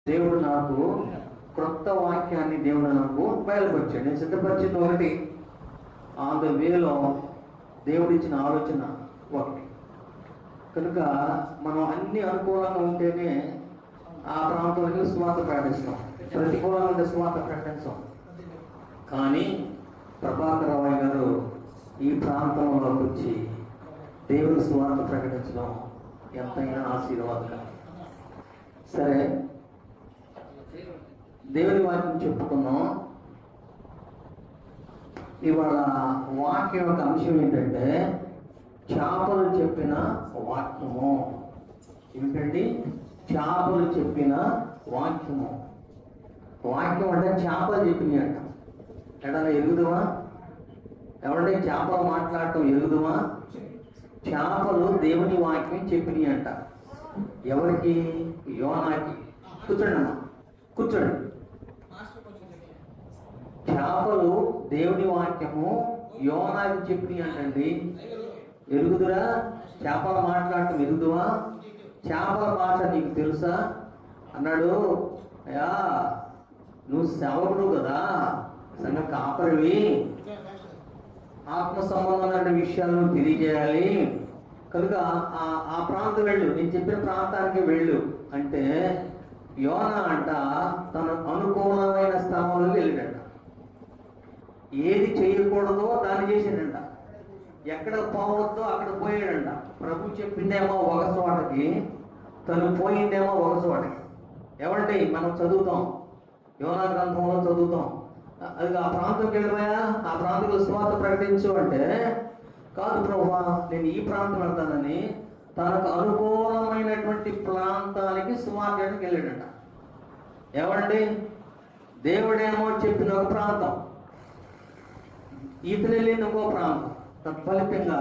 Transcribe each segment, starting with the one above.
దేవుడు నాకు క్రొత్త వాక్యాన్ని దేవుడు నాకు బయలుపరిచాడు. నేను సిద్ధపరిచింది ఒకటి, ఆన్ ద వేలో దేవుడిచ్చిన ఆలోచన ఒకటి. కనుక మనం అన్ని అనుకూలంగా ఉంటేనే ఆ ప్రాంతంలో స్వార్థ ప్రకటిస్తాం, ప్రతికూలంగా ఉంటే స్వార్థ ప్రకటిస్తాం. కానీ ప్రభాకర్ రావు గారు ఈ ప్రాంతంలోకి వచ్చి దేవుని స్వార్థ ప్రకటించడం ఎంతైనా ఆశీర్వాదం. సరే, దేవుని వాక్యం చెప్పుకున్నాం. ఇవాళ వాక్యం యొక్క అంశం ఏంటంటే చేపలు చెప్పిన వాక్యము. ఏమిటండి? చేపలు చెప్పిన వాక్యము. వాక్యం అంటే చేపలు చెప్పినాయి అంట. ఎడలా ఎరుగుదమా? ఎవరంటే చేపలు మాట్లాడటం ఎరుగుదమా? చేపలు దేవుని వాక్యం చెప్పినాయి అంట. ఎవరికి? యోనాకి. కూర్చోండి అమ్మా, కూర్చోండి. చేపలు దేవుని వాక్యము యోనాకి చెప్పినాయి అంటండి. ఎరుగుదురా? చేపల మాట్లాడటం ఎరుగుదువా? చేపల భాష నీకు తెలుసా అన్నాడు. అయ్యా, నువ్వు సేవకుడు కదా, సంఘ కాపరివి, ఆత్మ సంబంధమైన విషయాలను తెలియజేయాలి. కనుక ఆ ప్రాంతం వెళ్ళు, నేను చెప్పిన ప్రాంతానికి వెళ్ళు అంటే యోనా అంట తన అనుకూలమైన స్థలంలోకి వెళ్ళాడంట. ఏది చేయకూడదో దాన్ని చేసాడంట. ఎక్కడ పోవద్దో అక్కడ పోయాడంట. ప్రభు చెప్పిందేమో ఒక చోటకి, తను పోయిందేమో ఒక చోటకి. ఏమంటే మనం చదువుతాం, యోనా గ్రంథంలో చదువుతాం, అది ఆ ప్రాంతంకి వెళ్ళిపోయా, ఆ ప్రాంతంలో సువార్త ప్రకటించు అంటే, కాదు ప్రభువా నేను ఈ ప్రాంతం వెళ్తానని తనకు అనుకూలమైనటువంటి ప్రాంతానికి సువార్తకి వెళ్ళాడంట. ఏమండి? దేవుడేమో చెప్పిన ఒక ప్రాంతం, ఈతను వెళ్ళిన ఇంకో ప్రాంతం. తత్ఫలితంగా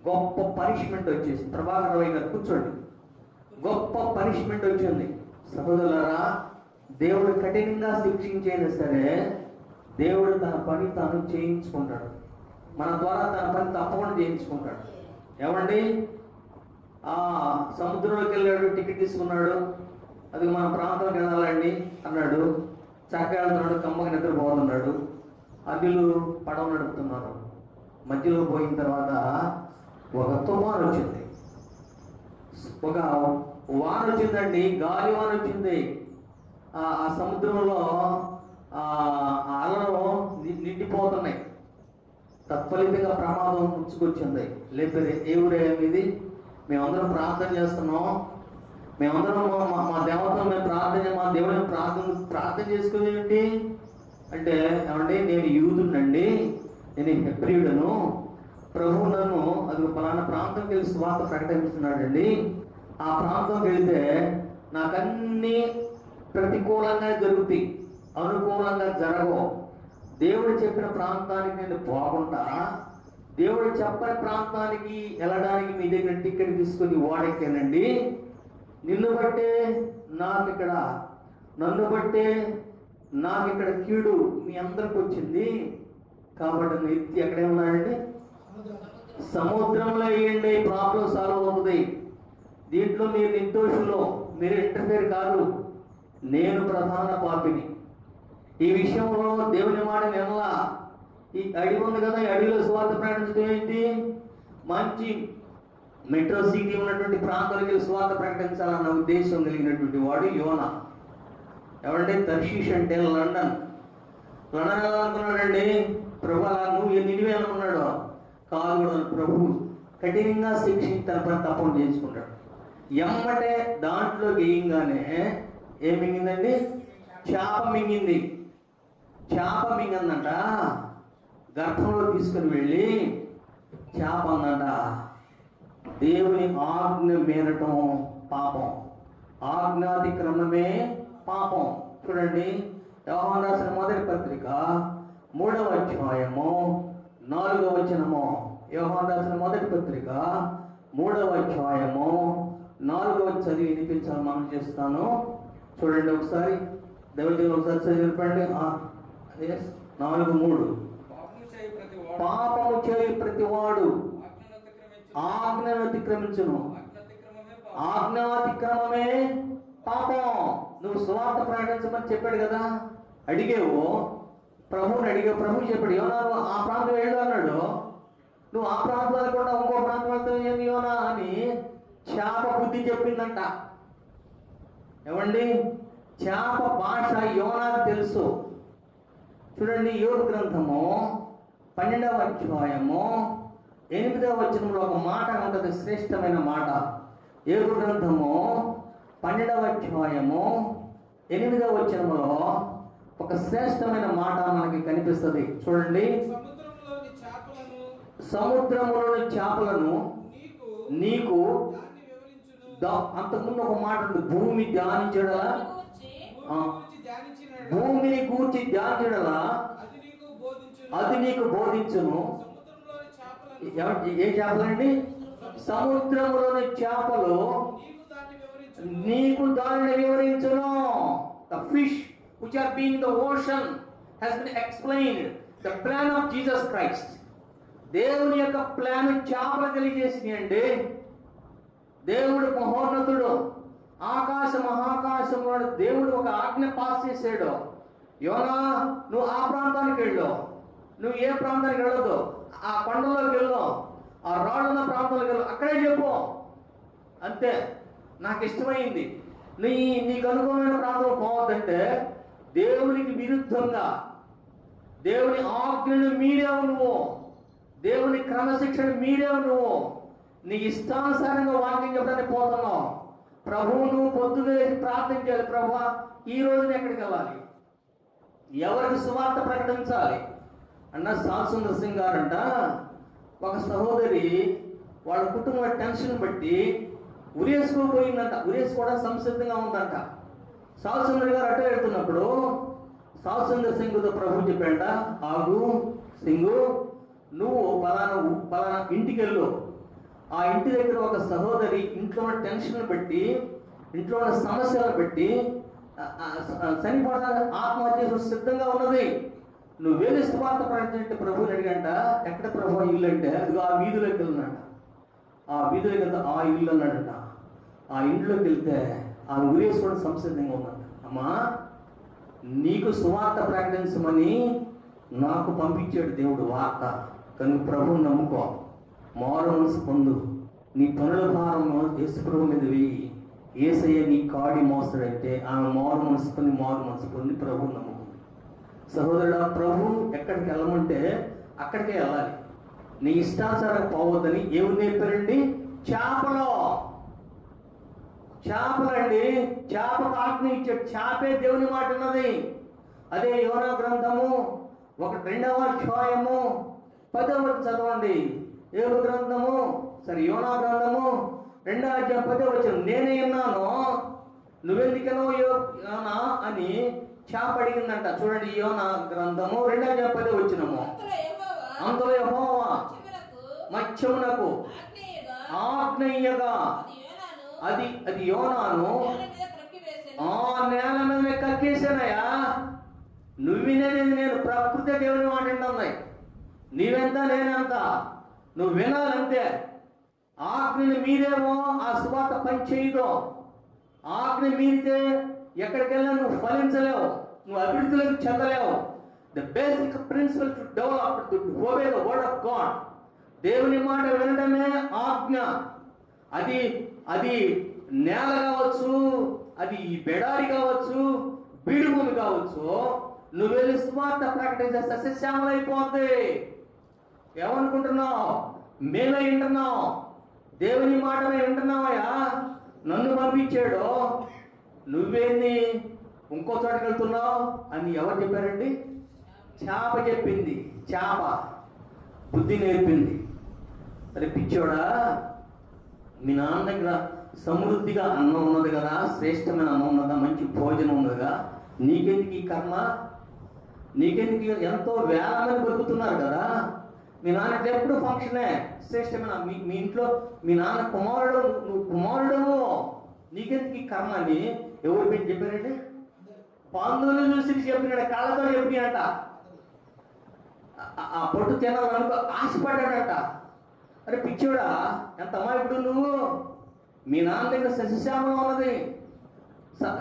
గొప్ప పనిష్మెంట్ వచ్చేసి, ప్రభాకర్ రావు గారు కూర్చోండి, గొప్ప పనిష్మెంట్ వచ్చింది. సహోదరులారా, దేవుడు కఠినంగా శిక్షించైనా సరే దేవుడు తన పని తాను చేయించుకుంటాడు. మన ద్వారా తన పని తప్పకుండా చేయించుకుంటాడు. ఏమండి? ఆ సముద్రంలోకి వెళ్ళాడు, టికెట్ తీసుకున్నాడు, అది మన ప్రాంతంలోకి వెళ్ళాలండి అన్నాడు. చక్కగా వెళ్తున్నాడు, కమ్మగా నిద్రపోతున్నాడు. అడ్డులు పడవ నడుపుతున్నారు. మధ్యలో పోయిన తర్వాత ఒక తుఫాను వచ్చింది, ఒక వాన వచ్చిందండి, గాలి వాన వచ్చింది. ఆ సముద్రంలో అలలు నిండిపోతున్నాయి. తత్ఫలితంగా ప్రమాదం ముంచుకొచ్చింది. లేకపోతే ఏ ఊరే ఇది? మేమందరం ప్రార్థన చేస్తున్నాం, మేమందరం మా దేవతను మేము మా దేవుడిని ప్రార్థన చేసుకునేంటి అంటే, ఏమంటే నేను యూదునండి, నేను హెబ్రీయుడను, ప్రభు నన్ను అది పలానా ప్రాంతంకి వెళ్ళి సువార్త ప్రకటిస్తున్నాడండి. ఆ ప్రాంతంకి వెళితే నాకన్నీ ప్రతికూలంగా జరుగుతాయి, అనుకూలంగా జరగవు. దేవుడు చెప్పిన ప్రాంతానికి నేను పోకుండా దేవుడు చెప్పని ప్రాంతానికి వెళ్ళడానికి మీ దగ్గర టికెట్ తీసుకొని ఓడెక్కానండి. నిన్ను బట్టే నాకు ఇక్కడ, నన్ను బట్టే నాకు ఇక్కడ కీడు మీ అందరికి వచ్చింది. కాబట్టి నువ్వు ఎత్తి ఎక్కడే ఉన్నాడండి? సముద్రంలో వేయండి, ప్రాబ్లం సాల్వ్ అవుతుంది. దీంట్లో మీరు నిర్దోషులు, మీరు ఇంటర్ఫేర్ కాదు. నేను ప్రధాన పాపిని. ఈ విషయంలో దేవుని మాట వినలా. ఈ అడవి ఉంది కదా, ఈ అడవిలో సువార్త ప్రకటించడం ఏంటి? మంచి మెట్రో సిటీ ఉన్నటువంటి ప్రాంతాలకు వెళ్ళి సువార్త ప్రకటించాలన్న ఉద్దేశం కలిగినటువంటి వాడు యోనా. ఎవరంటే? తర్షీష్ అంటే లండన్. లండన్ ఎలా అనుకున్నాడండి? ప్రభు అలా నువ్వు నినివే అనుకున్నాడు కాదు. ప్రభు కఠినంగా శిక్షించి తన పని తప్పని చేసుకుంటాడు. ఎమ్మటే దాంట్లో వేయంగానే ఏం మింగిందండి? చేప మింగింది. చేప మింగిందంట. గర్భంలో తీసుకుని వెళ్ళి చేప అందంట, దేవుని ఆజ్ఞ మీరటం పాపం, ఆజ్ఞాతిక్రమమే పాపం. చూడండి, యోహాను రాసిన మొదటి పత్రిక 3వ అధ్యాయము 4వ వచనము. యోహాను రాసిన మొదటి పత్రిక 3వ అధ్యాయము 4వ చదివి వినిపించాలని మనం చేస్తాను. చూడండి ఒకసారి, దేవుడి ఒకసారి చదివిపండి. 4:3 పాపము చేయి ప్రతివాడు ఆజ్ఞను అతిక్రమించును, ఆజ్ఞాతిక్రమమే పాపం. నువ్వు సువార్త ప్రకటించమని చెప్పాడు కదా, అడిగేవు, ప్రభువుని అడిగావు, ప్రభు చెప్పాడు యోనా ఆ ప్రాంతం వెళ్ళు అన్నాడు. నువ్వు ఆ ప్రాంతం వెళ్ళకుండా ఇంకో ప్రాంతం వెళ్తావు ఏమి యోనా అని చేప బుద్ధి చెప్పిందంట. ఏమండి, చేప భాష యోనాకు తెలుసు. చూడండి, యోబు గ్రంథము 12వ అధ్యాయము 8వ వచనంలో ఒక మాట ఉంటుంది, శ్రేష్టమైన మాట. యోబు గ్రంథము 12వ అధ్యాయము 8వ వచనంలో ఒక శ్రేష్టమైన మాట మనకి కనిపిస్తుంది. చూడండి, సముద్రములోని చేపలను నీకు అంతకుముందు ఒక మాట ఉంది, భూమి ధ్యానించడలా, భూమిని గూర్చి ధ్యానించడలా అది నీకు బోధించును. ఏ చేపలండి? సముద్రములోని చేపలు నీకు దానిని వివరించును. The fish which are being in the ocean has been explained. The plan of Jesus Christ. దేవుని యొక్క ప్లాన్ చేపలు తెలియజేసింది అండి. దేవుడు మహోన్నతుడు, మహాకాశం వాడు. దేవుడు ఒక ఆజ్ఞ పాస్ చేసాడు, యోనా నువ్వు ఆ ప్రాంతానికి వెళ్ళు, నువ్వు ఏ ప్రాంతానికి వెళ్ళదు, ఆ కొండలోకి వెళ్ళు, ఆ రాళ్ళున్న ప్రాంతాలకు వెళ్ళు, అక్కడే చెప్పు, అంతే. నాకు ఇష్టమైంది. నీకు అనుకూలమైన ప్రాంతం పోవద్దంటే దేవునికి విరుద్ధంగా దేవుని ఆజ్ఞను మీరేవు నువ్వు, దేవుని క్రమశిక్షణ మీరేవు నువ్వు, నీ ఇష్టానుసారంగా వాక్యం చెప్పడానికి పోతున్నావు. ప్రభువు నువ్వు పొద్దునే ప్రార్థన చేయాలి, ప్రభువా ఈ రోజున ఎక్కడికి వెళ్ళాలి, ఎవరికి సువార్త ప్రకటించాలి అన్న. సాల్సుందర్ సింగ్ గారంట ఒక సహోదరి వాళ్ళ కుటుంబ టెన్షన్ బట్టి ఉరేసుకోపోయిందంట. ఉరేసుకోవడం సంసిద్ధంగా ఉందంట. సాల్సుందర్ గారు అట్టే వెళ్తున్నప్పుడు సాల్సుందర్ సింగ్తో ప్రభు చెప్పాడ, ఆగు సింగు, నువ్వు పలానా ఇంటికి వెళ్ళు. ఆ ఇంటి దగ్గర ఒక సహోదరి ఇంట్లో ఉన్న టెన్షన్ బట్టి, ఇంట్లో ఉన్న సమస్యలను బట్టి చనిపోవడానికి ఆత్మహత్య సిద్ధంగా ఉన్నది. నువ్వు వేరే సువార్త ప్రకటించే ప్రభువుని అడిగంట, ఎక్కడ ప్రభు ఇల్లు అంటే అది ఆ వీధిలోకి వెళ్ళినాడ. ఆ వీధిలోకి వెళ్తే ఆ ఇల్లు అన్నాడంట. ఆ ఇంట్లోకి వెళ్తే ఆ ఉరేసుకోవడం సంసిద్ధంగా ఉందంట. అమ్మా నీకు సువార్త ప్రకటించమని నాకు పంపించాడు దేవుడు వార్త, కనుక ప్రభువుని నమ్ముకో, మారు మనసు పొందు, నీ పనుల భారం యేసు ప్రభు మీద వేయి. యేసయ్య నీ కాడి మోస్తాడంటే ఆమె మారు మనసు పొంది ప్రభువుని నమ్ముకుంది. సహోదరుడు, ప్రభు ఎక్కడికి వెళ్ళమంటే అక్కడికే వెళ్ళాలి. నీ ఇష్టాచారం పోవద్దని ఏమి నేర్పారండి? చేపలండి, చేపకు ఆజ్ఞ ఇచ్చాడు. చేపే దేవుని మాట ఉన్నది. అదే యోనా గ్రంథము 2వ అధ్యాయము 10వ చదవండి. యోనా గ్రంథము 2వ అధ్యాయం 10వ వచనం. నేనే విన్నాను, నువ్వెందుకనో యోనా అని చేప అడిగిందంట. చూడండి, యోనా గ్రంథము 2వ అధ్యాయం 10వ వచనము. అంతలో యెహోవా మత్స్యమునకు ఆజ్ఞయ్యగా అది యోనాను ఆ నేల మీద కక్కేసానయ్యా. నువ్వు వినేది నేను, ప్రకృతి దేవుని మాట వింటున్నాయి. నీవెంత నేనెంత, నువ్వు వినాలంతే. ఆజ్ఞని మీరేమో ఆ సువార్త పని చేయదు. ఆజ్ఞ మీరితే ఎక్కడికి వెళ్ళినా నువ్వు ఫలించలేవు, నువ్వు అభివృద్ధిలోకి చెందలేవు. The basic principle to develop to obey the word of God. దేవుని మాట వినడమే ఆజ్ఞ. అది నేల కావచ్చు, అది బెడారి కావచ్చు, బీడు భూమి కావచ్చు. నువ్వు వెళ్ళి సువార్త ప్రకటించే సస్యశ్యామలైపోద్ది. ఏమనుకుంటున్నావు? మేమే వింటున్నావు, దేవుని మాట వింటున్నావయ్యా, నన్ను పంపించాడు, నువ్వేంది ఇంకో చోటకి వెళ్తున్నావు అని ఎవరు చెప్పారండి? చేప చెప్పింది. చేప బుద్ధి నేర్పింది. అరే పిచ్చోడా, మీ నాన్న దగ్గర సమృద్ధిగా అన్నం ఉన్నది కదా, శ్రేష్టమైన అన్నం ఉన్నదా, మంచి భోజనం ఉన్నదిగా, నీకెందుకు ఈ కర్మ, నీకెందుకు? ఎంతో వేల మంది బతుకుతున్నారు కదా. మీ నాన్న ఎప్పుడు ఫంక్షనే, శ్రేష్టమైన మీ ఇంట్లో మీ నాన్న కుమారుడు, నువ్వు కుమారుడము, నీకెందుకు ఈ కర్మ అని ఎవరు పెట్టి చెప్పారండి? పందులు చూసి చెప్పినాడు, కాళ్ళతో చెప్పినట. ఆ పొట్టు తినాలనుకో ఆశపడ్డాడట. అరే పిచ్చోడా, ఎంత అమాయకుడు నువ్వు. మీ నాన్న దగ్గర సస్యశ్యామలం ఉన్నది,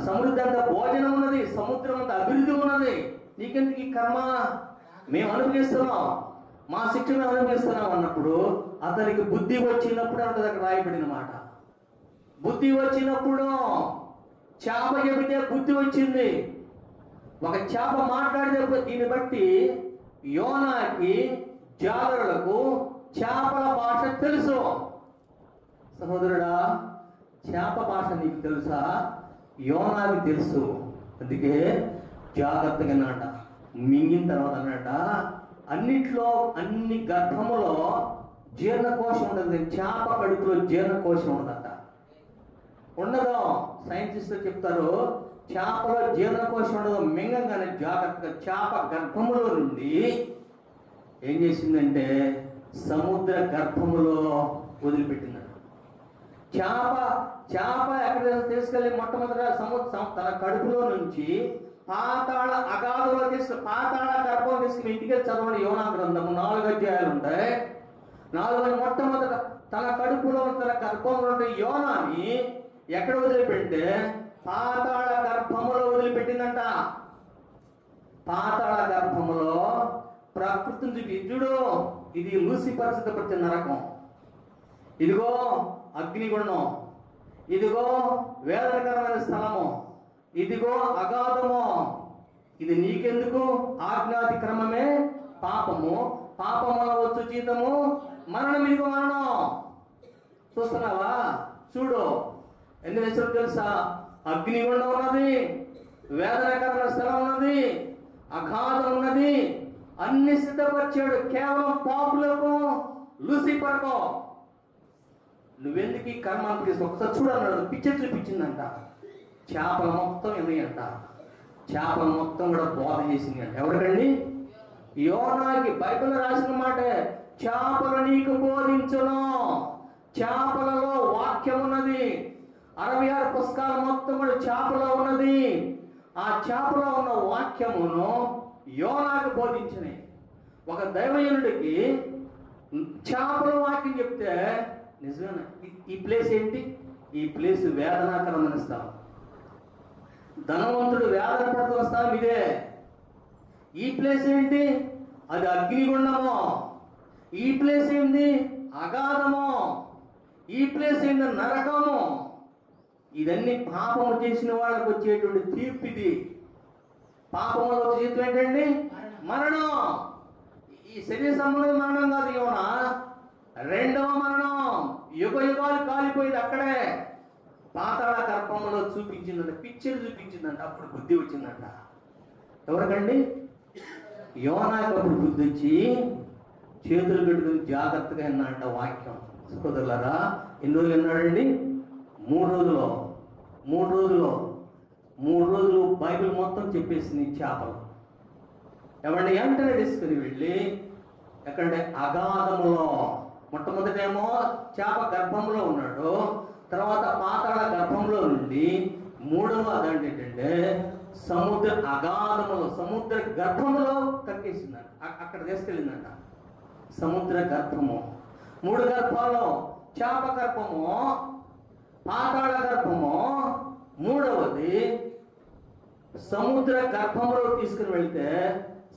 సమృద్ధి అంత భోజనం ఉన్నది, సముద్రం అంత అభివృద్ధి ఉన్నది, నీకెందుకు ఈ కర్మ? మేము అనుభవిస్తున్నాం, మా శిక్ష మేము అనుభవిస్తున్నాం అన్నప్పుడు అతనికి బుద్ధి వచ్చినప్పుడు అంటది అక్కడ రాయబడిన మాట. బుద్ధి వచ్చినప్పుడు చేప చెబితే బుద్ధి వచ్చింది. ఒక చేప మాట్లాడితే దీన్ని బట్టి యోనాకి, జాలరులకు చేపల భాష తెలుసు. సహోదరుడా, చేప భాష నీకు తెలుసా? యోనాకి తెలుసు. అందుకే జాగ్రత్తగా అన్నట, మింగిన తర్వాత అన్నట, అన్నిట్లో అన్ని గర్భములో జీర్ణకోశం ఉండదు. చేప కడుపులో జీర్ణకోశం ఉండదట, ఉండదు. సైంటిస్టులు చెప్తారు చేపలో జీర్ణకోశం ఉండదు. మింగంగానే జాగ్రత్తగా చేప గర్భములో నుండి ఏం చేసిందంటే సముద్ర గర్భములో వదిలిపెట్టిందట. చేప ఎక్కడ తీసుకెళ్ళి మొట్టమొదట తన కడుపులో నుంచి పాతాళ అగాధంలో పాతాళ గర్భం తీసుకుని ఇంటికి చదవండి. యోనా గ్రంథము 4 అధ్యాయాలు ఉంటాయి. 4 మొట్టమొదట తన కడుపులో తన గర్భంలో ఉండే యోనాని ఎక్కడ వదిలిపెడితే పాతాళ గర్భములో వదిలిపెట్టిందంట. పాతాళ గర్భములో ప్రకృతిని చూడు, ఇది లూసిఫర్ సిద్ధపరిచిన నరకం, ఇదిగో అగ్నిగుండం, ఇదిగో వేదనకరమైన స్థలము, ఇదిగో అగాధము. ఇది నీకెందుకు? ఆజ్ఞాతిక్రమమే పాపము, పాపముల వచ్చు జీతము మరణం, ఇదిగో మరణం. చూస్తున్నావా? చూడు, ఎన్ని విషయాలు తెలుసా? అగ్నిగుండం ఉన్నది, వేదనకరమైన స్థలం ఉన్నది, అగాధం ఉన్నది, అన్ని సిద్ధపరిచాడు కేవలం పాపులకు, లూసిఫర్కో. నువ్వెందుకు ఈ కర్మ అనిపిస్తుంది? ఒకసారి చూడన్నాడు, పిక్చర్ చూపించిందంట. చేపల మొత్తం ఉన్నాయంట, చేపల మొత్తం కూడా బోధ చేసింది అంట. ఎవరికండి? యోనాకి. బైబిల్ రాసిన మాటే, చేపలు నీకు బోధించును. చేపలలో వాక్యం ఉన్నది. 66 పుస్తకాలు మొత్తం కూడా చేపలో ఉన్నది. ఆ చేపలో ఉన్న వాక్యమును యోనాకు బోధించినాయి. ఒక దైవజనుడికి చేపల వాక్యం చెప్తే నిజమేనా? ఈ ప్లేస్ ఏంటి? ఈ ప్లేస్ వేదనాకరమైన స్థలం. ధనవంతుడు వేదన పడుతున్న స్థలం ఇదే. ఈ ప్లేస్ ఏంటి? అది అగ్నిగుండము. ఈ ప్లేస్ ఏంటి? అగాధము. ఈ ప్లేస్ ఏంటి? నరకము. ఇదన్నీ పాపము చేసిన వాళ్ళకు వచ్చేటువంటి తీర్పు. ఇది పాపములో జీవితం ఏంటండి? మరణం. ఈ శరీర సంబంధం మరణం కాదు యోనా, రెండవ మరణం. యుగ యుగాలు కాలిపోయింది అక్కడే. పాతాళ గర్భంలో చూపించిందంట, పిక్చర్ చూపించిందంట. అప్పుడు బుద్ధి వచ్చిందంట. ఎవరికండి? యోనాకి అప్పుడు బుద్ధి వచ్చి చేతులు పెట్టుకుని జాగ్రత్తగా విన్నాడంట వాక్యం. సోదరులారా, ఎన్ని రోజులు విన్నాడండి? 3 రోజులు. 3 రోజులు బైబిల్ మొత్తం చెప్పేసింది చేపలు. ఎవరిని వెంటనే తీసుకుని వెళ్ళి ఎక్కడంటే అగాధములో, మొట్టమొదటేమో చేప గర్భంలో ఉన్నాడు, తర్వాత పాతాళ గర్భంలో నుండి మూడవ అదండి ఏంటంటే సముద్ర అగాధములో, సముద్ర గర్భములో కక్కేసిందంట. అక్కడ తీసుకెళ్ళిందంట. సముద్ర గర్భము, 3 గర్భాలు, చేప గర్భము, పాతాళ గర్భము, మూడవది సముద్ర గర్భములో తీసుకుని వెళ్తే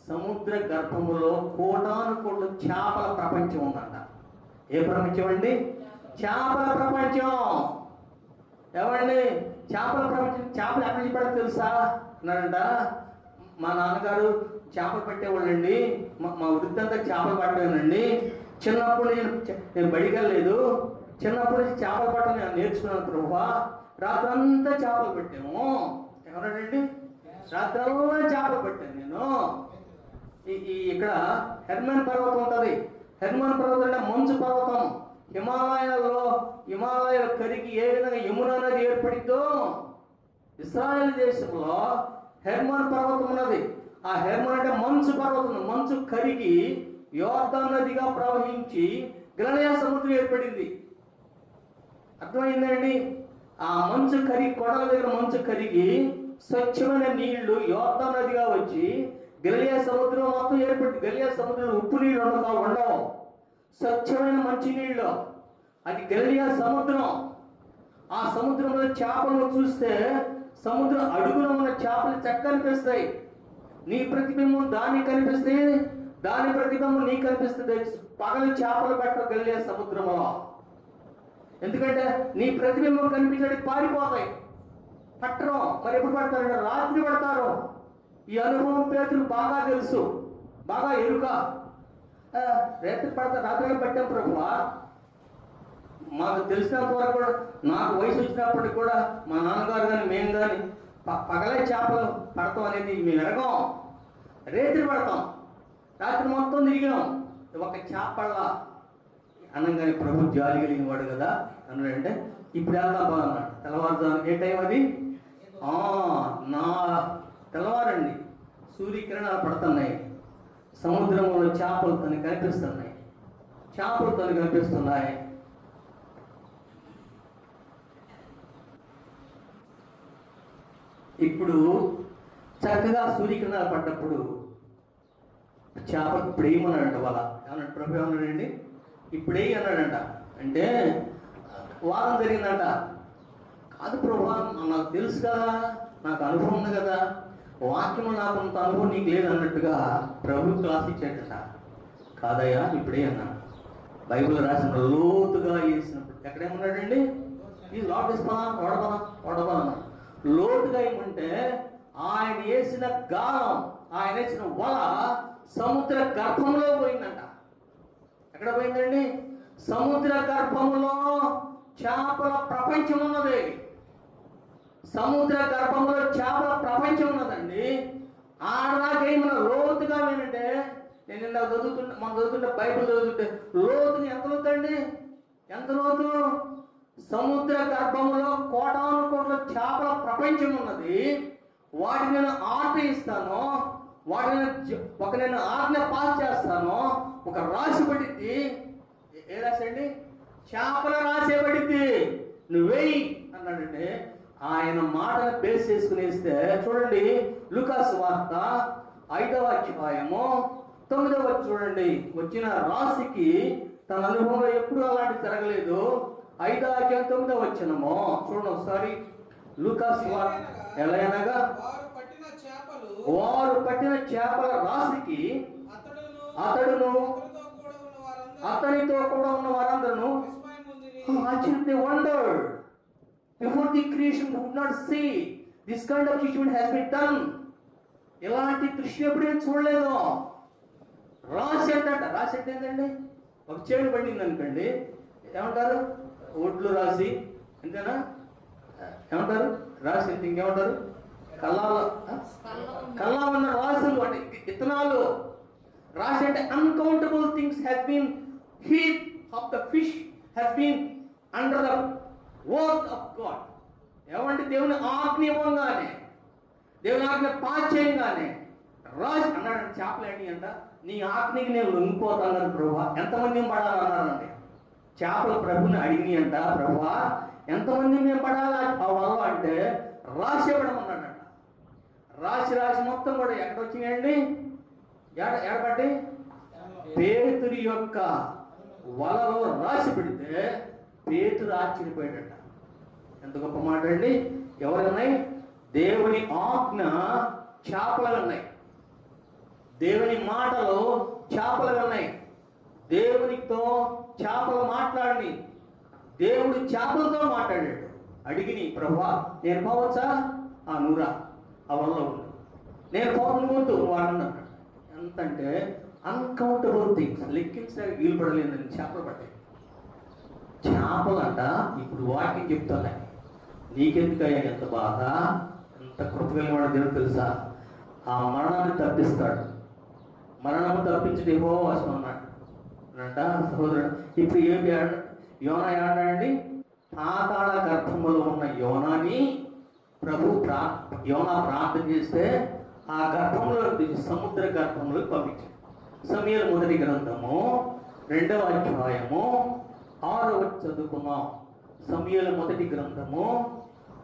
సముద్ర గర్భములో కోటానుకోట్ల చేపల ప్రపంచం ఉందంట. ఏ ప్రపంచం అండి? చేపల ప్రపంచం. ఏమండి? చేపల ప్రపంచం. చేపలు ఎక్కడి నుంచి పడతాయో తెలుసా అన్నాడంట. మా నాన్నగారు చేపలు పట్టేవాళ్ళండి, మా వృత్తి అంతా చేపలు పట్టేవానండి. చిన్నప్పుడు నేను బడికి వెళ్ళలేదు, చిన్నప్పుడు నుంచి చేపలు పట్టడం నేను నేర్చుకున్నాను ప్రభువా. రాత్రంతా చేపలు పెట్టాము. ఎవరండి? రాత్రంతా చేపలు పెట్టాను నేను. ఇక్కడ హెర్మన్ పర్వతం ఉంటుంది. హెర్మన్ పర్వతం అంటే మంచు పర్వతం. హిమాలయాల కరిగి ఏ విధంగా యమునా నది ఏర్పడిద్దో ఇశ్రాయేల్ దేశంలో హెర్మన్ పర్వతం ఉన్నది. ఆ హెర్మన్ అంటే మంచు పర్వతం. మంచు కరిగి యోర్దాను నదిగా ప్రవహించి గలిలయ సముద్రం ఏర్పడింది. అర్థమైందండి? ఆ మంచు కరిగి, కొడల దగ్గర మంచు కరిగి స్వచ్ఛమైన నీళ్లు యోర్దాను నదిగా వచ్చి గలిలయ సముద్రం మొత్తం ఏర్పడింది. గలిలయ సముద్రంలో ఉప్పు నీళ్ళు ఉండవు, స్వచ్ఛమైన మంచి నీళ్ళు. అది గలిలయ సముద్రం. ఆ సముద్రంలో చేపలు చూస్తే సముద్రం అడుగున ఉన్న చేపలు చెక్క కనిపిస్తాయి. నీ ప్రతిబింబం దానికి కనిపిస్తే దాని ప్రతిబింబం నీకు కనిపిస్తుంది. పగలు చేపలు పెట్టగలిగే సముద్రంలో, ఎందుకంటే నీ ప్రతిబింబం కనిపించడానికి పారిపోతాయి, పట్టడం. మరి ఎప్పుడు పడతారంటే రాత్రి పడతారు. ఈ అనుభవం పేతురు బాగా తెలుసు, బాగా ఎరుక. రాత్రి పడతారు. రాత్రి పట్టాం ప్రభువా. మాకు తెలిసినంత వరకు కూడా, నాకు వయసు వచ్చినప్పటికి కూడా మా నాన్నగారు కానీ మేము కానీ పగలే చేపలు పడతాం అనేది మేము ఎరగం. రేత్రి పడతాం. రాత్రి మొత్తం తిరిగాం. ఒక చేపళ్ళ అనగానే ప్రభు జాలి కలిగిన వాడు కదా అన్నాడంటే ఇప్పుడు వెళ్దాం బాగున్నాడు. తెల్లవారుజాము ఏ టైం అది? నా తెల్లవారండి. సూర్యకిరణాలు పడుతున్నాయి. సముద్రంలో చేపలు తనకు కనిపిస్తున్నాయి. చేపలు తనకు కనిపిస్తున్నాయి. ఇప్పుడు చక్కగా సూర్యకిరణాలు పడ్డప్పుడు చేప ఇప్పుడు ఏమన్నాడంట వాళ్ళ ఏమన్నాడు ప్రభు ఏమన్నాడండి? ఇప్పుడే అన్నాడంట. అంటే వాదం జరిగిందంట. కాదు ప్రభు, నాకు తెలుసు కదా, నాకు అనుభవం ఉంది కదా, వాక్యం నాకు అంత అనుభవం నీకు లేదు అన్నట్టుగా ప్రభు క్లాస్ ఇచ్చాడట. కాదయ్యా ఇప్పుడే అన్నాడు. బైబిల్ రాసిన లోతుగా వేసినప్పుడు ఎక్కడేమన్నాడండి? ఈ లోటేసుకున్నా వడబా అన్నాడు. లోతుగా ఏమంటే ఆయన వేసిన గాలం, ఆయన వేసిన వల సముద్ర గర్భంలో పోయిందంట. ఎక్కడ పోయిందండి? సముద్ర గర్భంలో చేపల ప్రపంచం ఉన్నది. సముద్ర గర్భంలో చేపల ప్రపంచం ఉన్నదండి. ఆడదాకేమన్నా లోతుగా ఏంటంటే, నేను ఇందాక మనం చదువుతుంటే బైబిల్ చదువుతుంటే లోతుని ఎంత లోతండి? ఎంత లోతు? సముద్ర గర్భంలో కోటాను కోట్ల చేపల ప్రపంచం ఉన్నది. వాటిని నేను ఆర్డర్ ఇస్తాను, వాటిని నేను ఆజ్ఞ పాస్ చేస్తాను. ఒక రాశి పడిద్ది. ఏ రాశి అండి? చేపల రాసే పడిద్ది. నువ్వేయి అన్నాడంటే ఆయన మాటను బేస్ చేసుకుని వేస్తే చూడండి, లూకాసు వార్త 5వ అధ్యాయము 9వ చూడండి. వచ్చిన రాశికి తన అనుభవంలో ఎప్పుడు అలాంటి జరగలేదు. 5వ అధ్యాయం 9వ వచనము చూడండి ఒకసారి. లూకాసు వార్త ఎలాగనగా వారు పట్టిన చేపల రాశికి అతడును అతనితో కూడా ఉన్న వారందరూ they wondered. Before the creation would not see this kind of judgment has been done. ఇలాంటి దృశ్యం ఎప్పుడేం చూడలేదు. రాశి అంట. రాశి అంటే ఏంటండి? ఒక చేడు పడింది అనుకోండి, ఏమంటారు? ఒడ్లు రాసి అంతేనా? ఏమంటారు? రాసి అంటే ఇంకేమంటారు? కల్లా ఉన్న రాసులు అంటే విత్తనాలు. రాశి అంటే uncountable things have been heat of the fish have been under the work of God. ఏమంటే దేవుని ఆజ్ఞ ఇవ్వగానే, దేవుని ఆజ్ఞ పాస్ చేయగానే రాజు అన్నాడు. చేపలేండి అంట, నీ ఆజ్ఞకి నేను లొంగిపోతాను కదా ప్రభా. ఎంతమంది పడాలన్నారండి? చేపలు ప్రభుని అడిగినాయి అంట. ప్రభా ఎంతమంది మేము పడాలా ఆ వల్ల అంటే రాసి ఇవ్వడమన్నాడంట. రాసి మొత్తం కూడా ఎక్కడ వచ్చినాయండి? ఎడబట్టి పేతురు యొక్క వలలో రాసి పెడితే పేతురు ఆశ్చర్యపోయాడట. ఎంత గొప్ప మాట అండి! ఎవరున్నాయి? దేవుని ఆజ్ఞ చేపలు ఉన్నాయి. దేవుని మాటలు చేపలు ఉన్నాయి. దేవునితో చేపలు మాట్లాడి దేవుడు చేపలతో మాట్లాడాడు. అడిగిని ప్రభా నేను పోవచ్చా? నూరా అవల్లో ఉండు, నేను పోవద్దు వాడన్నాడు. ఎంతంటే అన్కౌంటబుల్ థింగ్స్, లెక్కించే వీలు పడలేదని చేపలు పడ్డాయి. చేపలు అంట ఇప్పుడు వాక్యం చెప్తున్నాయి. నీకెందుకయ్యా ఎంత బాధ, ఎంత కృపగలిగిన దేవుడు తెలుసా? ఆ మరణాన్ని తప్పిస్తాడు. మరణము తప్పించడం ఏవో అవసరం అన్నాడు అంట సహోదరుడు. ఇప్పుడు ఏంటి యోనా ఏమన్నాడండి? పాతాళ గర్భంలో ఉన్న యోనాని ప్రభు యోనా ప్రార్థన చేస్తే ఆ గర్భంలో సముద్ర గర్భంలోకి పంపించాడు. సమూయేలు మొదటి గ్రంథము 2వ అధ్యాయము 6వ చదువుకున్నాం. సమూయేలు మొదటి గ్రంథము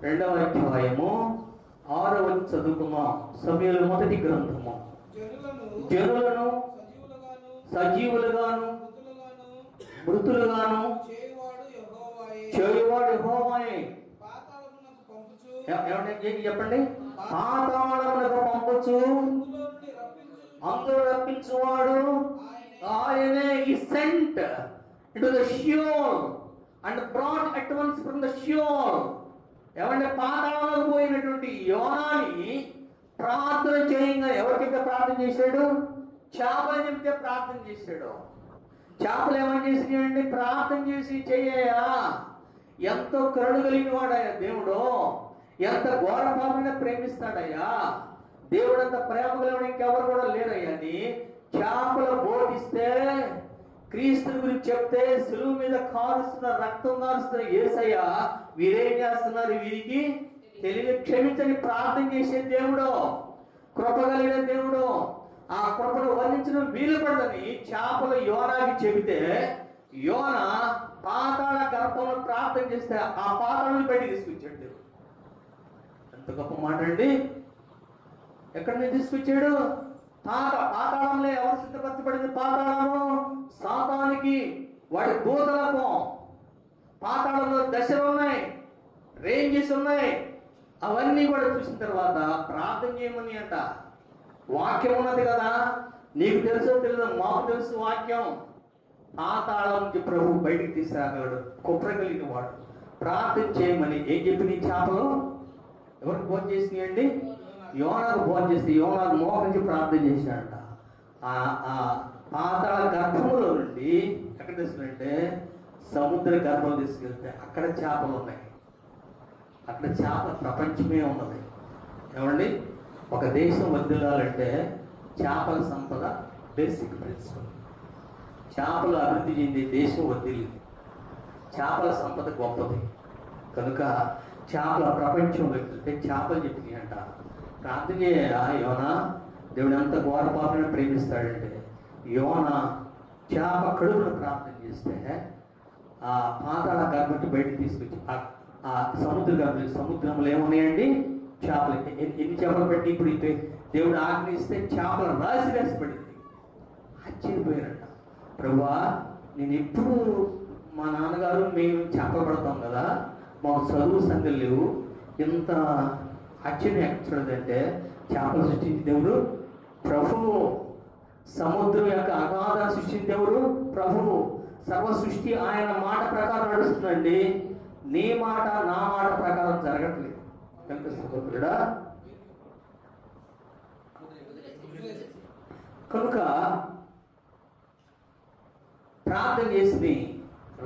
2వ అధ్యాయము 6వ చదువుకున్నాం. సమూయేలు మొదటి గ్రంథము. జనులను సజీవులుగాను మృతులుగాను చేయువాడు యెహోవాయే. చెప్పండి. పాతాళమునకు పంపుచు అందులో రప్పించువాడు ఆయనే. ఈ sent into the Sheol and brought at once from the Sheol. ఏమంటే పాతాళంలోకి పోయినటువంటి యోనాని ప్రార్థన చేయంగా ఎవరు చెప్తే ప్రార్థన చేశాడు? చేపలు చెప్తే ప్రార్థన చేశాడు. చేపలు ఏమని చేసినాయండి? ప్రార్థన చేసి చెయ్యా, ఎంతో కరుణ కలిగిన వాడయ్యా దేవుడు, ఎంత ఘోర పాపంగా ప్రేమిస్తాడయ్యా, దేవుడు అంత ప్రేమ కలిగిన ఇంకెవరు కూడా లేరయ్యా అని చేపలు బోధిస్తే, క్రీస్తుని గురించి చెప్తే, సులువు మీద కారుస్తున్న రక్తం కారుస్తున్న యేసయ్య వీరేం చేస్తున్నారు? వీరికి తెలివి క్షమించని ప్రార్థన చేసే దేవుడు, కృప కలిగిన దేవుడు. ఆ కృపను వర్ణించడం వీలు పడదని చేపలు యోనాకి చెబితే, యోన పాతాళ గర్భంలో ప్రార్థన చేస్తే ఆ పాతాళం బయటికి తీసుకొచ్చాడు దేవుడు. ఎంత గొప్ప మాట అండి! ఎక్కడి నుంచి తీసుకొచ్చాడు? పాతాళంలో ఎవరు సిద్ధపరచబడింది? పాతాళము సాతానికి, వాడి దూతలకు. పాతాళంలో దశలు ఉన్నాయి, రేంజెస్ ఉన్నాయి. అవన్నీ కూడా చూసిన తర్వాత ప్రార్థన చేయమని అంట. వాక్యం ఉన్నది కదా, నీకు తెలుసో తెలియదు, మాకు తెలుసు వాక్యం. పాతాళం నుంచి ప్రభు బయటికి తీసుకురాగలడు, కుప్ర కలిగిన వాడు. ప్రార్థన చేయమని ఏం చెప్పి నీ చేపలు ఎవరికి ఫోన్ చేసినాయండి? యోనాకు ఫోన్ చేసి యోనాకు మోకరించి ప్రార్థన చేశాడంట. ఆ పాతాళ గర్భములో నుండి ఎక్కడ తీసుకుంటే సముద్ర గర్భం తీసుకెళ్తే అక్కడ చేపలు ఉన్నాయి. అక్కడ చేపల ప్రపంచమే ఉన్నది. ఏమండి, ఒక దేశం వర్ధిల్లాలంటే చేపల సంపద బేసిక్ ప్రిన్సిపల్. చేపలు అభివృద్ధి చెంది దేశం వర్ధిల్లింది. చేపల సంపద గొప్పది కనుక చేపల ప్రపంచం వెళ్తుంటే చేపలు చెప్పినాయి అంట. ప్రార్థన చేయ యోనా, దేవుడు ఎంత ఘోర పాపని ప్రేమిస్తాడంటే, యోన చేప కడుపును ప్రార్థన చేస్తే ఆ పాతాళ గర్భం బయటకు తీసుకొచ్చి ఆ సముద్రంలో ఏమున్నాయండి? చేపలు. ఎన్ని చేపలు పెట్టి ఇప్పుడు దేవుడు ఆజ్ఞిస్తే చేపలు రాసి పడింది. ఆశ్చర్యపోయారంట. ప్రభువా, నేను ఎప్పుడు మా నాన్నగారు మేము చేపలు పడతాం కదా, మాకు చదువు సంగతి లేవు, ఎంత ఆశ్చర్యం ఎక్కడంటే చేపలు సృష్టించి దేవుడు ప్రభువు, సముద్రం యొక్క అగాధాన్ని సృష్టించి దేవుడు ప్రభువు. సర్వ సృష్టి ఆయన మాట ప్రకారం నడుస్తుందండి. నీ మాట నా మాట ప్రకారం జరగట్లేదు కనుక సహోదరుడా, కనుక ప్రార్థన చేసి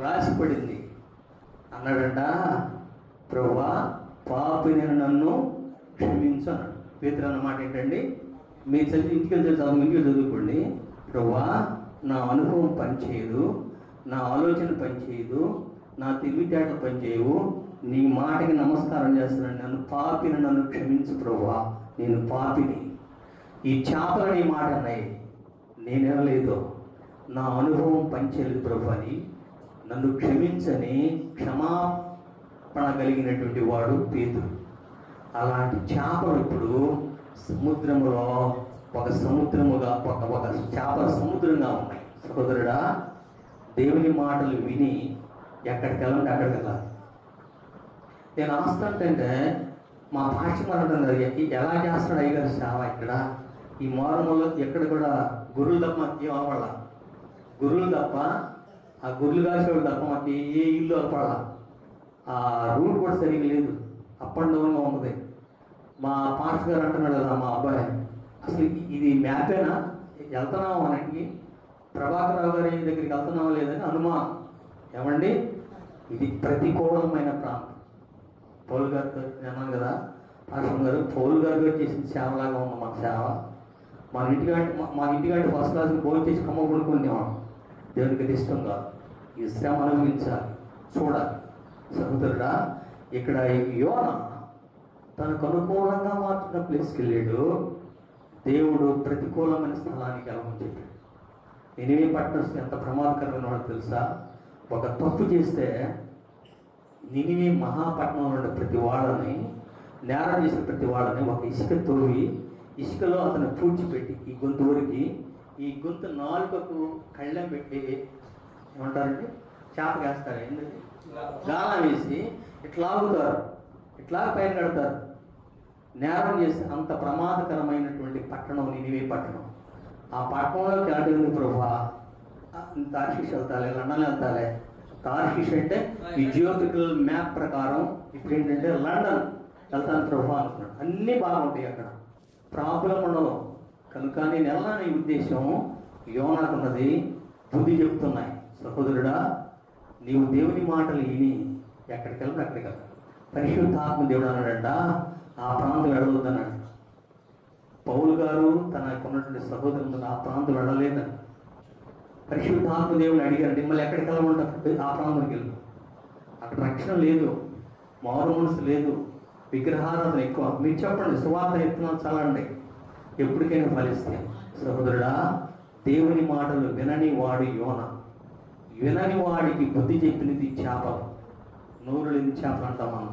రాసిపడింది. అన్నాడంట, ప్రభువా పాపిని నన్ను క్షమించు అన్నాడు. పేతురు అన్నమాట ఏంటండి? మీరు చదివి ఇంటికి చదువుకోండి. ప్రభువా, నా అనుభవం పనిచేయదు, నా ఆలోచన పనిచేయదు, నా తెలివితేటలు పనిచేయవు, నీ మాటకి నమస్కారం చేస్తున్నాను, నన్ను పాపిని నన్ను క్షమించు ప్రభువా, నేను పాపిని. ఈ చేపలు నీ మాట అన్నాయి, నేనేమలేదు, నా అనుభవం పనిచేయలేదు ప్రభు అని నన్ను క్షమించని క్షమాపణ కలిగినటువంటి వాడు పేతురు. అలాంటి చేపలు ఇప్పుడు సముద్రములో ఒక సముద్రముగా ఒక చేపల సముద్రంగా ఉన్నాయి. సహోదరుడా, దేవుని మాటలు విని ఎక్కడికి వెళ్ళంటే అక్కడికి వెళ్ళాలి. నేను ఆస్తుంటే మా భాష ఎలా చేస్తాడు అయ్యగారు సేవ ఇక్కడ ఈ మారుమూలలో ఎక్కడ కూడా గురువులు తప్ప ఏం అవపడాల, గురువులు తప్ప ఆ గురువులు కాసేవాడు తప్ప మాకు ఏ ఇల్లు అవపడాల. ఆ రూట్ కూడా సరిగ్గా లేదు, అప్ అండ్ డౌన్గా ఉన్నది. మా పాస్టర్ గారు అంటున్నాడు కదా మా అబ్బాయి, అసలు ఇది మ్యాపేనా, వెళ్తున్నాము అనకి ప్రభాకర్ రావు గారి దగ్గరికి వెళ్తున్నామా లేదని అనుమానం. ఏమండి, ఇది ప్రతికూలమైన ప్రాంతం. పౌలు గారితో అన్నాను కదా, పాస్టర్ గారు పౌలు గారు చేసిన సేవలాగా ఉంది మా సేవ. మా ఇంటికంటే ఫస్ట్ క్లాస్కి భోజనం చేసి కమ్మ కొనుక్కునేవాడు. దేవునికి అది ఇష్టం కాదు. ఈ శ్రమ అనుభవించాలి, చూడాలి. సహోదరుడా, ఇక్కడ యోన తనకు అనుకూలంగా మార్చిన ప్లేస్కి వెళ్ళాడు. దేవుడు ప్రతికూలమైన స్థలానికి వెళ్ళమని చెప్పాడు. నినివే పట్టణం ఎంత ప్రమాదకరమైన వాడు తెలుసా? ఒక తప్పు చేస్తే నినివే మహాపట్నంలో ఉండే ప్రతి వాళ్ళని, నేరం చేసిన ప్రతి వాళ్ళని ఒక ఇసుక తోవి ఇసుకలో అతను పూడ్చిపెట్టి ఈ గొంతు వరకు, ఈ గొంతు నాలుకకు కళ్ళెం పెట్టి ఏమంటారండి, చేప వేస్తారు, ఎందుకు గాలం వేసి ఇట్లా లాగుతారు. ఇట్లా పైన కడతారు. నేరం చేసి అంత ప్రమాదకరమైనటువంటి పట్టణం నినివే పట్టణం. ఆ పట్టణంలోకి వెళ్ళింది ప్రభా, తార్షీష్ వెళ్తాలే, లండన్ వెళ్తాలే. తార్షీష్ అంటే ఈ జియోగ్రఫికల్ మ్యాప్ ప్రకారం ఇప్పుడు ఏంటంటే లండన్ వెళ్తాను ప్రభా అనుకున్నాడు. అన్నీ బాగుంటాయి అక్కడ, ప్రాబ్లం ఉండవు. కనుక నేను వెళ్ళాలని ఉద్దేశం యోనాకున్నది. బుద్ధి చెప్తున్నాయి, సహోదరుడా నీవు దేవుని మాటలు విని ఎక్కడికి వెళ్ళి అక్కడికి వెళ్తాను. పరిశుద్ధాత్మ దేవుడు అన్నాడంట ఆ ప్రాంతం వెళ్ళవద్దన్నాడు. పౌలు గారు తనకున్నటువంటి సహోదరులు ఆ ప్రాంతం వెళ్ళలేదని పరిశుద్ధాత్మ దేవుడు అడిగారు, మిమ్మల్ని ఎక్కడికి వెళ్ళమంటారు? ఆ ప్రాంతానికి వెళ్ళు. అక్కడ రక్షణ లేదు, మారు మనసు లేదు, విగ్రహారాధన ఎక్కువ. మీరు చెప్పండి, సువార్త ఎత్తున చాలండి, ఎప్పటికైనా ఫలిస్తాయి. సహోదరుడా దేవుని మాటలు వినని వాడు యోన. వినని వాడికి బుద్ధి చెప్పినది చేపలు, నోరు లేని చేపలు అంటాం మనం.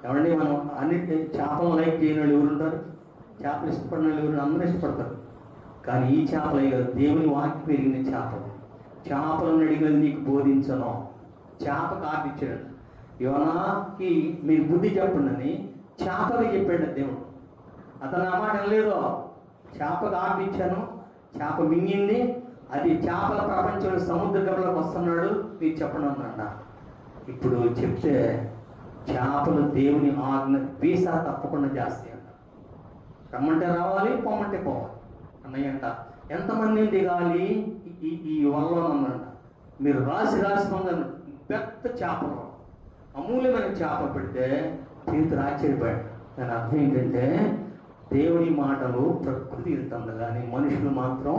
ఎవరండి మనం అన్నిటి చేపలు లైక్ చేయని వాళ్ళు ఎవరు ఉంటారు? చేపలు ఇష్టపడిన వాళ్ళు ఎవరు? అందరూ ఇష్టపడతారు. కానీ ఈ చేపలే కదా దేవుని వాక్యం పెరిగిన చేపలు. చేపలను అడిగినది నీకు బోధించను. చేపకు ఆర్పించాడు. యోనాకి మీరు బుద్ధి చెప్పండి అని చేపకి చెప్పాడు దేవుడు. అతను ఆ మాట లేదు. చేపకు ఆర్పించాను, చేప మింగింది, అది చేపల ప్రపంచంలో సముద్ర గర్భంలోకి వస్తున్నాడు, మీరు చెప్పండి అన్నాడ. ఇప్పుడు చెప్తే చేపలు దేవుని ఆజ్ఞ వీసా తప్పకుండా చేస్తాయి అంట. రమ్మంటే రావాలి, పొమ్మంటే పోవాలి అన్నయ్య అంట. ఎంతమంది దిగాలి ఈ వలలో అన్నంట. మీరు రాసి పొందండి. పెద్ద చేపలు, అమూల్యమైన చేప పెడితే పేతురు ఆశ్చర్యపోయాడు. దాని అర్థం ఏంటంటే దేవుని మాటలు ప్రకృతి వింటుంది కానీ మనుషులు మాత్రం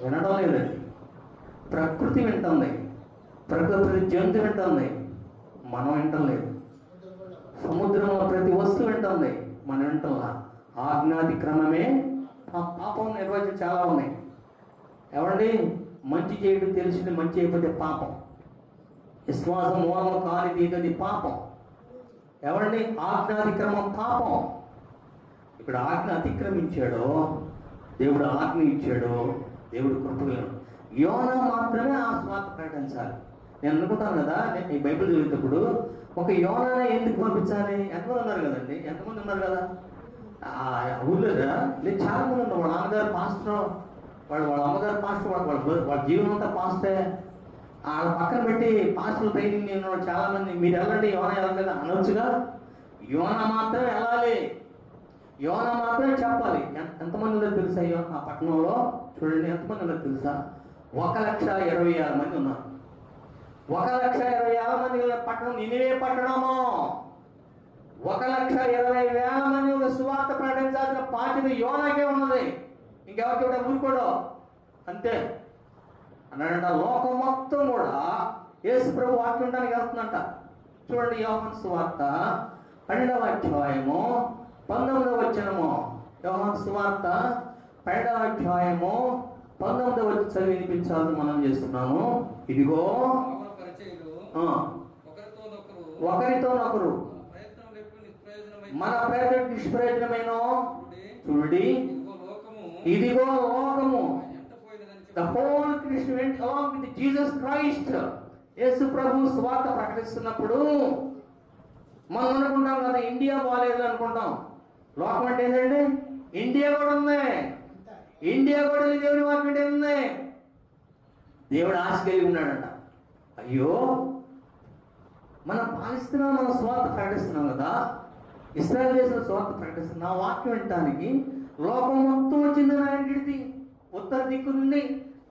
వినడం లేదండి. ప్రకృతి వింటుంది, ప్రకృతి జంతు వింటుంది, మనం వింటం లేదు. సముద్రంలో ప్రతి వస్తువు వింటుంది, మనం వింటంలా. ఆజ్ఞాతిక్రమమే పాపం. నిర్వచనం చాలా ఉన్నాయి. ఎవరండి మంచి చేయడం తెలిసింది, మంచి అయిపోతే పాపం. విశ్వాసం మూలము కానిది పాపం. ఎవరండి ఆజ్ఞాతిక్రమం పాపం. ఇప్పుడు ఆజ్ఞ అతిక్రమించాడో దేవుడు ఆజ్ఞ ఇచ్చాడో దేవుడు కృపగలను. యోనా మాత్రమే ఆ స్వార్థ ప్రకటించాలి. నేను అనుకుంటాను కదా, నేను ఈ బైబిల్ చదివేటప్పుడు ఒక యోనానే ఎందుకు పంపించాలి? ఎంతమంది ఉన్నారు కదండి, ఎంతమంది ఉన్నారు కదా ఊళ్ళో. లేదు చాలా మంది ఉన్నారు. వాళ్ళ నాన్నగారు పాస్టర్, వాళ్ళ అమ్మగారు పాస్టర్, వాళ్ళ జీవనం అంతా పాస్తే. వాళ్ళ పక్కన పెట్టి పాస్టర్లు ట్రైనింగ్ నేను చాలా మంది. మీరు వెళ్ళండి, యోనా వెళ్ళలేదు అనొచ్చుగా. యోనా మాత్రమే వెళ్ళాలి, యోనా మాత్రమే చెప్పాలి. ఎంతమంది ఉన్నారు తెలుసా ఆ పట్టణంలో? చూడండి ఎంతమంది ఉన్నారు తెలుసా? 1,20,000 మంది ఉన్నారు. 1,20,000 మంది పట్టణం నినివే పట్టణము. 1,20,000 మంది సువార్త ప్రకటించాల్సిన బాధ్యత యోనాకే ఉన్నది. ఇంకెవరికి కూడా ఊరుకోడు అంతే అన్నాడంట. లోకం మొత్తం కూడా యేసు ప్రభు వాక్యం ఉండడానికి వెళ్తుందంట. చూడండి యోహాను సువార్త 12వ అధ్యాయము 19వ వచనము. యోహాను సువార్త 12వ అధ్యాయము 19వ వచనం చదివి వినిపించాలని మనం చేస్తున్నాము. ఇదిగో ఒకరితోనొకరు మన ప్రయత్నం నిష్ప్రయోజనమైన చూడండి, ఇదిగో లోకము. The whole Christian went along with Jesus Christ. యేసు ప్రభు స్వార్థ ప్రకటిస్తున్నప్పుడు మనం అనుకుంటాం కదా ఇండియా బాగాలేదు అనుకుంటాం. లోకం అంటే ఏంటంటే ఇండియా కూడా ఉంది. ఇండియా కూడా దేవుడి వాక్యం ఉంది. దేవుడు ఆశ కలిగి ఉన్నాడంట. అయ్యో మనం పాలిస్తున్నాం, మనం స్వార్థ ప్రకటిస్తున్నాం కదా, ఇశ్రాయేలు దేశంలో స్వార్థ ప్రకటిస్తున్నాం. వాక్యం వినటానికి లోకం మొత్తం వచ్చింది నా ఇంటిది. ఉత్తర దిక్కు నుండి,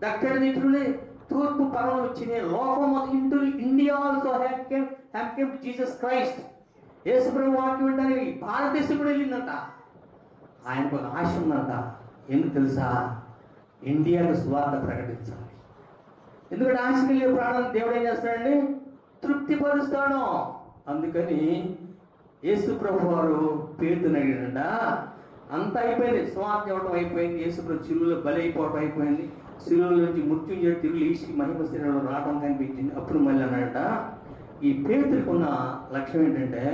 దక్షిణ దిక్కు నుండి, తూర్పు పరం వచ్చింది. లోకం into India also have come to Jesus Christ. యేసు ప్రభు వాక్యం వినడానికి భారతదేశం కూడా వెళ్ళిందంట. ఆయనకు ఒక ఆశ ఉందంట. ఎందుకు తెలుసా? ఇండియాకు స్వార్థ ప్రకటించాలి. ఎందుకంటే ఆశ కలిగే ప్రాణాలను దేవుడు ఏం చేస్తాడండి? తృప్తిపరుస్తాడు. అందుకని యేసు ప్రభు వారు పేతురుని అడిగాడంట. అంతా అయిపోయింది, స్వార్థ ఇవ్వడం అయిపోయింది, యేసు ప్రభు చిలువలో బలి అయిపోవడం అయిపోయింది, శిలువ నుంచి మృత్యుంజయ తిరుగు ఈసి మహిమ శరీరంలో రావడం కనిపించింది. అప్పుడు మళ్ళీ అన్నాడట, ఈ పేతురికి ఉన్న లక్ష్యం ఏంటంటే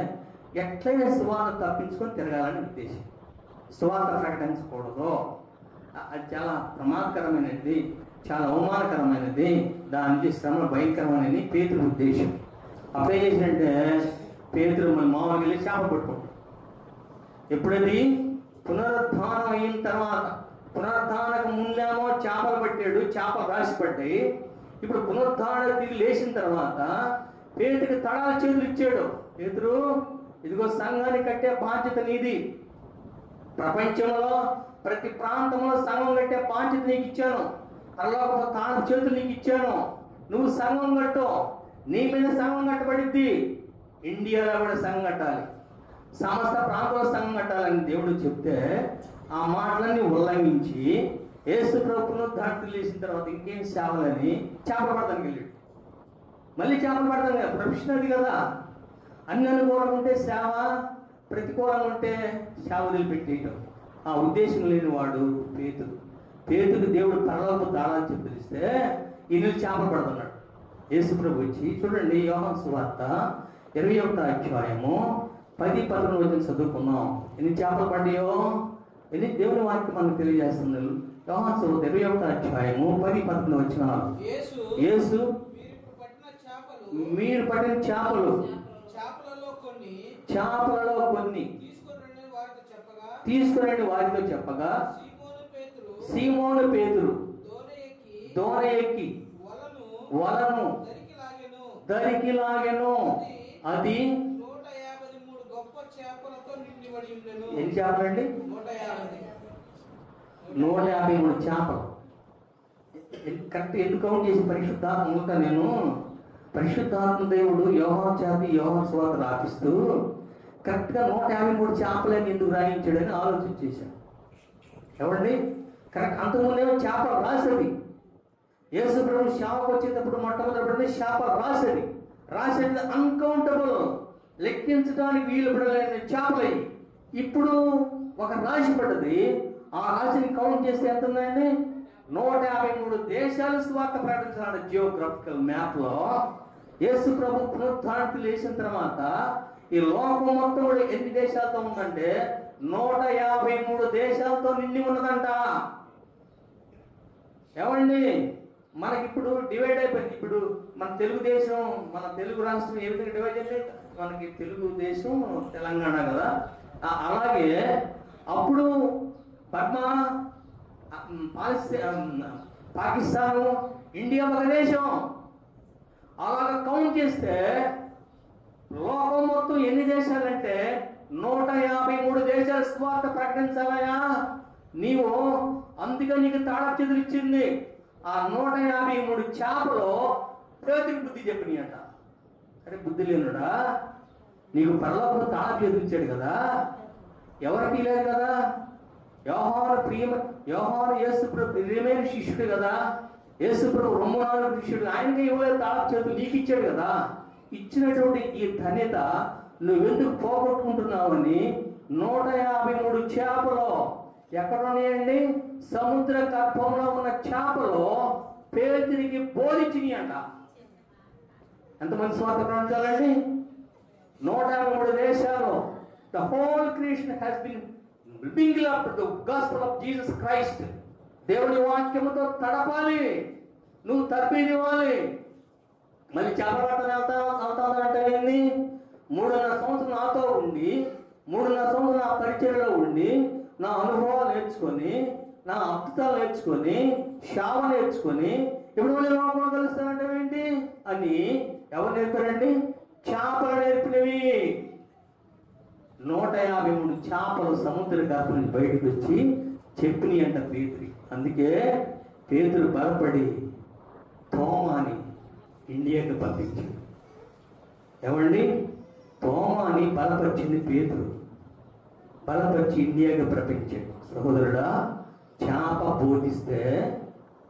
ఎట్లయినా సువార్త తప్పించుకొని తిరగాలని ఉద్దేశం. సువార్త ప్రకటించకూడదు, అది చాలా ప్రమాదకరమైనది, చాలా అవమానకరమైనది, దాని నుంచి శ్రమ భయంకరమైనది పేతురు ఉద్దేశం. అప్పుడు ఏం చేసినంటే పేతురు మన మామూలుగా వెళ్ళి చేప పట్టుకుంటాడు. ఎప్పుడది పునరుద్ధానం అయిన తర్వాత, పునరుద్ధానకు ముందేమో చేపలు పట్టాడు, చేపలు రాసి పడ్డాయి. ఇప్పుడు పునరుద్ధానం తిరిగి లేచిన తర్వాత పేతురికి తడాల చేతులు ఇచ్చాడు. పేతురు, ఇదిగో సంఘాన్ని కట్టే బాధ్యత నీది. ప్రపంచంలో ప్రతి ప్రాంతంలో సంఘం కట్టే బాధ్యత నీకు ఇచ్చాను. పరలోకపు తాళ చేతులు నీకు ఇచ్చాను. నువ్వు సంఘం కట్టు, నీ మీద సంఘం కట్టబడిద్ది. ఇండియాలో కూడా సంఘం కట్టాలి, సమస్త ప్రాంతంలో సంఘం కట్టాలని దేవుడు చెప్తే ఆ మాటలన్నీ ఉల్లంఘించి యేసు ప్రభువును దాటి లేచిన తర్వాత ఇంకేం సేవలని చేపలు పడతానికి వెళ్ళాడు. మళ్ళీ చేపలు పడతాను కదా, ప్రొఫెషన్ అది కదా. అన్ని అనుకూలంగా ఉంటే సేవ, ప్రతికూలంగా ఉంటే సేవ వదిలిపెట్టేయటం. ఆ ఉద్దేశం లేని వాడు పేతురు. పేతురు దేవుడు పరలోకపు తాళాలు చెప్పి తెలిస్తే ఈయన చేపలు పడుతున్నాడు. యేసు ప్రభు వచ్చి, చూడండి యోహాను సువార్త 21వ అధ్యాయము 10-11 వచనం చదువుకున్నాం. ఎన్ని చేపలు పడ్డాయో, ఎన్ని దేవుని వాక్యం మనకు తెలియజేస్తున్నారు. యోహాను సువార్త 21వ అధ్యాయము 10-11 వచనాలు. యేసు, మీరు పట్టిన చేపలు చేపలలో కొన్ని తీసుకురండి వారితో చెప్పగా సీమోను పేతురు దోణ ఎక్కి వలను దరికి లాగెను. అది ఎన్ని చేపలండి? 153 చేపలు. కరెక్ట్ ఎందుకు కౌంట్ చేసి పరిశుద్ధాత్మక నేను పరిశుద్ధాత్మ దేవుడు యోహాను చేత యోహాను సువార్త రాపిస్తూ కరెక్ట్గా 153 చేపలని ఎందుకు రాయించాడని ఆలోచన చేశాను. ఎవరండి? కరెక్ట్. అంతకుముందేమో చేపలు రాసేది. యేసు ప్రభు శాపకు వచ్చేటప్పుడు మొట్టమొదటి చేపలు రాసేది అన్కౌంటబుల్, లెక్కించడానికి వీలు పడలేని చేపలయ్యి. ఇప్పుడు ఒక రాశి పడ్డది. ఆ రాశిని కౌంట్ చేస్తే ఎంత ఉందండి? 153 దేశాలు స్వార్థ ప్రకటించాడు. జియోగ్రఫికల్ మ్యాప్ లో యేసు ప్రభు పునరుద్ధానికి లేచిన తర్వాత ఈ లోకం మొత్తం కూడా ఎన్ని దేశాలతో ఉందంటే 153 దేశాలతో నిండి ఉన్నదంట. ఏమండి, మనకిప్పుడు డివైడ్ అయిపోయింది. ఇప్పుడు మన తెలుగుదేశం, మన తెలుగు రాష్ట్రం ఏ విధంగా డివైడ్ అయితే మనకి తెలుగుదేశం తెలంగాణ కదా, అలాగే అప్పుడు బర్మా, పాకిస్తాను, ఇండియా ఒక దేశం. అలాగ కౌంట్ చేస్తే లోకం మొత్తం ఎన్ని దేశాలంటే 153 దేశాలు స్వార్థ ప్రకటించాలయా నీవు. అందుకే నీకు తాళ చేతులు ఇచ్చింది. ఆ 153 చేపలు పేతురికి బుద్ధి చెప్పినాయి అంట. అరే బుద్ధి లేనుడా, నీకు పరలోకంలో తాళ చేతులు ఇచ్చాడు కదా, ఎవరికి లేదు కదా. యోహాను యేసు ప్రభు ప్రియమైన శిష్యుడు కదా, యేసు ప్రభు 4 శిష్యుడు, ఆయనకి ఇవ్వలేదు తాళ చేతులు, నీకు ఇచ్చాడు కదా. ఇచ్చినటువంటి ఈ ధన్యత నువ్వెందుకు పోగొట్టుకుంటున్నావని 153 చేపలు ఎక్కడున్నాయండి? సముద్ర గర్భంలో ఉన్న చేపలు పేతురికి బోధించినాయి అంట. ఎంతమంది స్వార్థ ప్రకటించాలండి? 153 దేశాలు. The whole creation has been building up the gospel of Jesus Christ. దేవుని వాక్యముతో తడపాలి, నువ్వు తర్పీదివ్వాలి. మళ్ళీ చేపల పట్టణం వెళ్తానంటే ఏంది? 3.5 సంవత్సరం నాతో ఉండి, 3.5 సంవత్సరం నా పరిచయలో ఉండి, నా అనుభవాలు నేర్చుకొని, నా అద్భుతాలు నేర్చుకొని, శావ నేర్చుకొని ఇప్పుడు మళ్ళీ లోపల కలుస్తానంటే ఏంటి అని ఎవరు నేర్పారండి? చేపలు నేర్పినవి. 153 చేపలు సముద్ర గర్భం నుంచి బయటకు వచ్చి చెప్పినాయి అంట పేతురు. అందుకే పేతురు బలపడి తోమాని ఇండియాకి పంపించాడు. ఏమండి, తోమాని బలపరిచింది పేతురు, బలపరిచి ఇండియాకి పంపించాడు. సహోదరుడా, చేప బోధిస్తే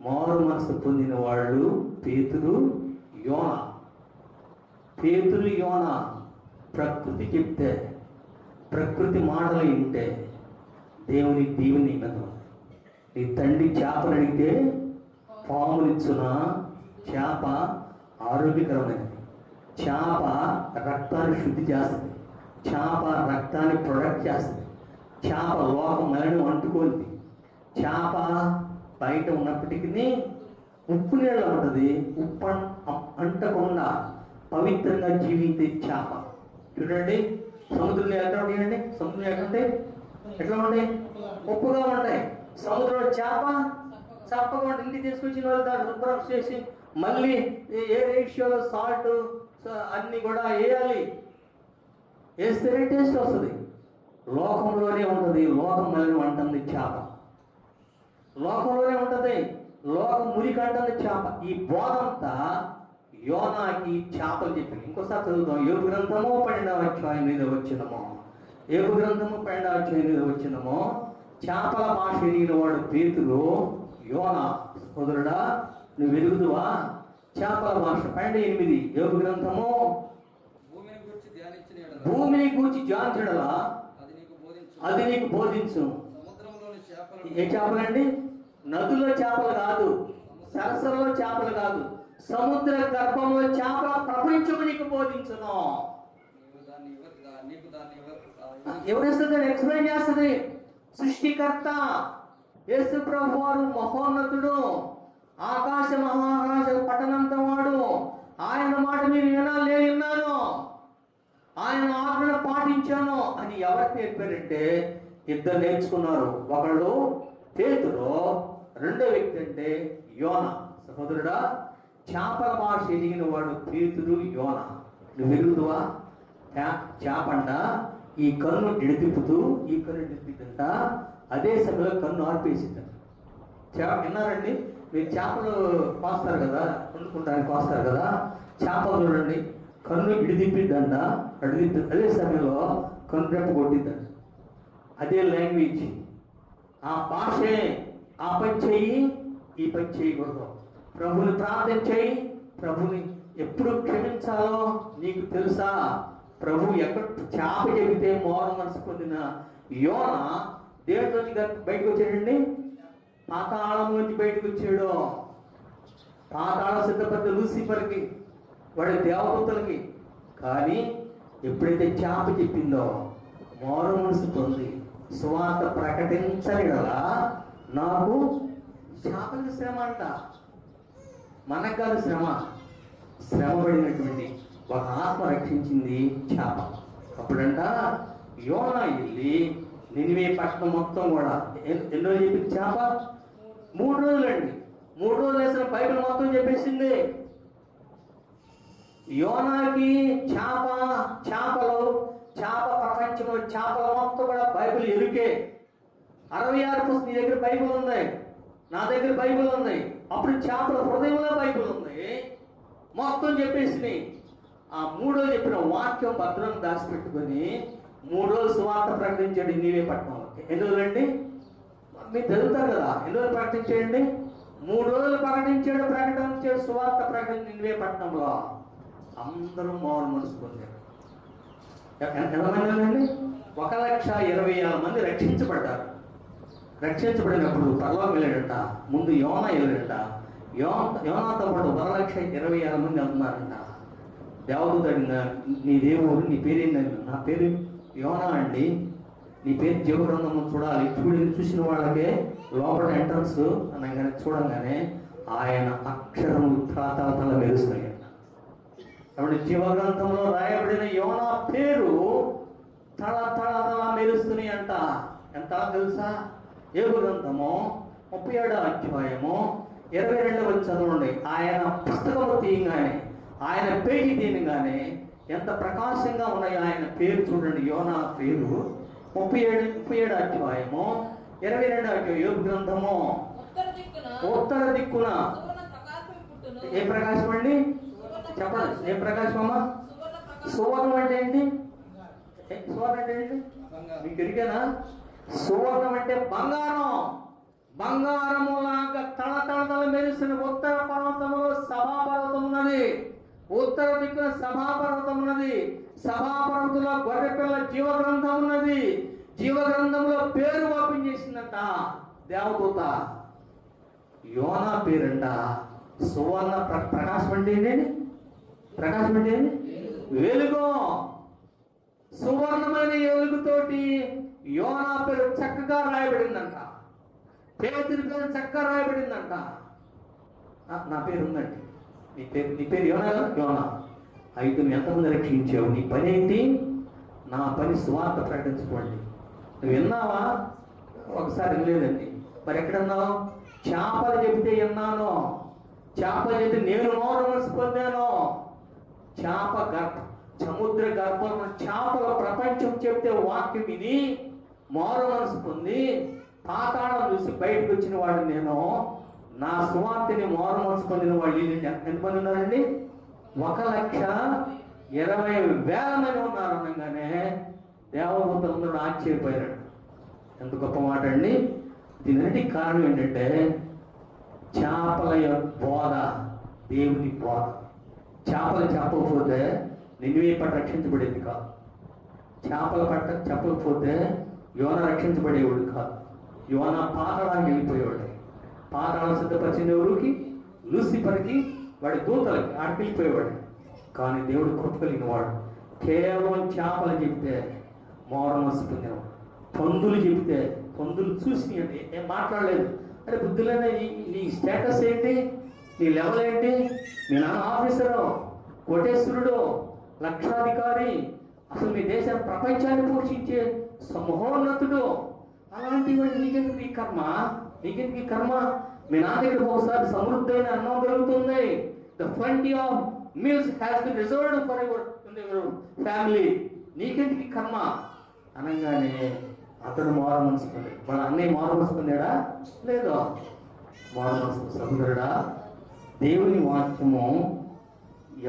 మారు మనసు పొందిన వాళ్ళు పేతురు, యోనా. పేతురు, యోనా ప్రకృతి చెప్తే, ప్రకృతి మాటలు వింటే దేవుని దీవెని కదా. నీ తండ్రి చేపలు అడిగితే పామునిచ్చున. చేప ఆరోగ్యకరమైనది. చేప రక్తాన్ని శుద్ధి చేస్తుంది. చేప రక్తాన్ని ప్రొడక్ట్ చేస్తుంది. చేప లోకం మలినం అంటుకోండి. చేప బయట ఉన్నప్పటికీ ఉప్పు నీళ్ళ ఉంటుంది. ఉప్పు అంటకుండా పవిత్రంగా జీవించే చేప. చూడండి, సముద్రంలో ఎట్లా ఉంటాయండి? సముద్రం ఎట్లా ఉంటాయి? ఎట్లా ఉంటాయి? ఉప్పుగా ఉంటాయి. సముద్రంలో చేప చప్పగా ఉంటుంది. ఇంటికి తీసుకొచ్చిన వాళ్ళు దాన్ని శుభ్రం చేసి మళ్ళీ ఏ రేషియోలో సాల్ట్ అన్ని కూడా వేయాలి. వేస్తేనే టేస్ట్ వస్తుంది. లోకంలోనే ఉంటుంది. లోకం మళ్ళీ అంటుంది చేప. లోకంలోనే ఉంటుంది. లోకం మురికి అంటుంది చేప. ఈ బోధంతా యోనాకి చేపలు చెప్పింది. ఇంకోసారి చదువుతాం. యోగు గ్రంథము 12వ అధ్యాయం 8వ వచనము. యోగు గ్రంథము 12వ అధ్యాయం 8వ వచనము. చేపల భాష ఎరిగిన వాడు పేతురు యోనా, సోదరుడా నువ్వు ఎరుగుదువా? చేపల భాష 12:8. యోగు గ్రంథము. భూమిని గూర్చి ధ్యానించడలా అది నీకు బోధించు. ఏ చేపలండి? నదుల చేపలు కాదు, సరస్సులో చేపలు కాదు, సముద్ర గర్భంలో చేపల ప్రపంచము నీకు బోధించును. ఎవరిస్తుంది? ఎక్స్ప్లెయిన్ చేస్తుంది సృష్టికర్త యేసు ప్రభు వారు. మహోన్నతుడు, ఆకాశ మహాకాశ పట్టణంతో వాడు. ఆయన మాట మీరు వినాలి, నేను విన్నాను, ఆయన ఆజ్ఞను పాటించాను అని ఎవరికి నేర్పారంటే ఇద్దరు నేర్చుకున్నారు. ఒకడు పేతురు, రెండో వ్యక్తి అంటే యోన. సహోదరుడా, చేపల భాష ఎదిగిన వాడు పేతురు, యోన. నువ్వు ఎరుగుదువా? చేపంట ఈ కన్ను ఎడితిప్పుతూ ఈ కన్ను ఎడితిప్పుతుంట అదే సమయంలో కన్ను ఆర్పేసిందంట. విన్నారండి మీరు? చేపలు కోస్తారు కదా, వండుకుంటానికి కోస్తారు కదా, చేపలు చూడండి, కన్ను ఇడిదిప్పిద్దంట, అదే సమయంలో కన్ను రెప్ప కొట్టిద్దంట. అదే లాంగ్వేజ్, ఆ భాషే. ఆ పని చెయ్యి, ఈ పని చేయకూడదు. ప్రభుని ప్రార్థన చేయి, ప్రభుని ఎప్పుడు క్షమించాలో నీకు తెలుసా? ప్రభు ఎక్కడ చేప చెబితే మోరం మనసు పొందిన యోన దేవుడి నుంచి బయటకు వచ్చాడండి. పాతాళం నుంచి బయటకు వచ్చాడు. పాతాళం సిద్ధపడ్డ లూసిఫర్కి, వాడి దేవదూతలకి. కానీ ఎప్పుడైతే చేప చెప్పిందో మోరం మనసు పొంది సువార్త ప్రకటించలేడలా నాకు చేపలకి శ్రమ అంట. మనకు కాదు శ్రమ, శ్రమపడినటువంటి ఒక ఆత్మ రక్షించింది చేప. అప్పుడంట యోన వెళ్ళి నినివే పట్టణం మొత్తం కూడా ఎన్నో చెప్పింది చేప? 3 రోజులండి. 3 రోజులు వేసిన బైబిల్ మొత్తం చెప్పేసింది. యోనాకి చేపలు చేప ప్రపంచంలో చేపల మొత్తం కూడా బైబిల్ ఎరుకే. 66 పుస్తకం నీ దగ్గర బైబిల్ ఉంది, నా దగ్గర బైబిల్ ఉంది. అప్పుడు చేపల హృదయంలో బైబిల్ ఉంది. మొత్తం చెప్పేసినాయి. ఆ 3 రోజులు చెప్పిన వాక్యం భద్రం దాచిపెట్టుకొని 3 రోజులు సువార్త ప్రకటించాడు నీవే పట్టణంలో. ఎన్ని రోజులండి? మీరు చదువుతారు కదా, ఎన్ని రోజులు ప్రకటించేయండి? 3 రోజులు ప్రకటించాడు సువార్త ప్రకటన నీవే పట్టణంలో. అందరూ మామూలు మనసు పొందారు. ఎంతమంది అండి? 1,20,000 మంది రక్షించబడ్డారు. రక్షించబడినప్పుడు పరలోకం వెళ్ళాడట. ముందు యోనా వెళ్ళాడట. యోనాతో పాటు 1,20,000 మంది వెళ్తున్నారంట. దేవదూత అడిగిన, నీ దేవుడు నీ పేరేందని? నా పేరు యోనా అండి. నీ పేరు జీవగ్రంథంలో చూడాలి. చూసిన వాళ్ళకే లోపల ఎంట్రన్స్ అనగానే చూడంగానే ఆయన అక్షరములు తల మెరుస్తున్నాయి. కాబట్టి జీవగ్రంథంలో రాయబడిన యోనా పేరు తల మెరుస్తున్నాయి అంట. ఎంత తెలుసా? యోగు గ్రంథము 37వ అధ్యాయము 22వ చదవండి. ఆయన పుస్తకము తీయగానే, ఆయన పేజీ తీయగానే ఎంత ప్రకాశంగా ఉన్నాయో ఆయన పేరు చూడండి. యోనా పేరు 37వ అధ్యాయము 22వ అధ్యాయం. యోగు గ్రంథము ఉత్తర దిక్కున ఏ ప్రకాశం అండి? చెప్పండి, ఏ ప్రకాశం అమ్మా? సువర్ణం అంటే ఏంటి? సువర్ణం అంటే ఏంటి మీకు ఎరికేనా? సువర్ణం అంటే బంగారం. బంగారము లాగా తళ మెరుస్తున్న ఉత్తర పర్వతంలో సభాపర్వతం ఉన్నది. ఉత్తర దిక్కున సభాపర్వతం ఉన్నది. సభాపర్వతంలో గొర్రెపిల్ల జీవగ్రంథం ఉన్నది. జీవగ్రంథంలో పేరు ఓపెన్ చేసిందంట దేవదూత. యోనా పేరంట సువర్ణ ప్రకాశం అంటే ఏంటండి? ప్రకాశం అంటే వెలుగు. సువర్ణమైన వెలుగుతోటి యోనా పేరు చక్కగా రాయబడిందంట. పేతురు పేరు చక్కగా రాయబడిందంట. నా పేరు ఉందండి. నీ పేరు యోనా కదా? యోనా. అయితే నువ్వు ఎంతమంది రక్షించావు? నీ పని ఏంటి? నా పని సువార్త ప్రకటించుకోండి. నువ్వు విన్నావా? ఒకసారి వినలేదండి. మరి ఎక్కడన్నావు? చేపలు చెబితే విన్నాను. చేపలు చెబితే నేను మారు మనసు పొందాను. సముద్ర గర్భంలో చేపల ప్రపంచం చెప్తే వాక్యం విని మారు మనసు పొంది పాతాళం చూసి బయటకు వచ్చిన వాడు నేను. నా సువార్తని మారు మనసు పొందిన వాళ్ళు ఎంతమంది ఉన్నారండి? 1,20,000 మంది ఉన్నారు అనగానే దేవదూతలందరూ ఆశ్చర్యపోయారు. ఎంత గొప్ప మాట అండి! దీనికి కారణం ఏంటంటే చేపల బోధ, దేవుని బోధ. చేపలు చెప్పకపోతే నినివే పట్ల రక్షించబడేది కాదు. చేపల పట్ల చెప్పకపోతే యోన రక్షించబడేవాడు కాదు. యోన పాతాళానికి వెళ్ళిపోయేవాడు. పాతాళం సిద్ధపరిచిన ఎవరికి? లూసిఫర్కి, వాడి దూతలకి ఆడికి వెళ్ళిపోయేవాడు. కానీ దేవుడు కృప కలిగిన వాడు. కేవలం చేపలు చెప్తే మారు మనసు పొందేవాడు. పందులు చెప్తే, పందులు చూసి ఏం మాట్లాడలేదు. అరే బుద్ధులైన నీ స్టేటస్ ఏంటి? నీ లెవెల్ ఏంటి? మీ నాన్న ఆఫీసరు, కోటేశ్వరుడు, లక్షాధికారి, అసలు మీ దేశం ప్రపంచాన్ని పోషించే మహోన్నతుడు. అలాంటి వాడు నీకెందుకు ఈ కర్మ? నీకెందుకు ఈ కర్మ? మీ నాన్న దగ్గర ఒకసారి సమృద్ధమైన అన్నం దొరుకుతుంది. The plenty of meals has been reserved for your family. నీకెందుకు ఈ కర్మ అనగానే అతడు మారు మనసు పొందాడు. వాళ్ళ అన్నయ్య మారు మనసు పొందాడా? లేదు. మారు మనసు. సహోదరుడా, దేవుని వాక్యము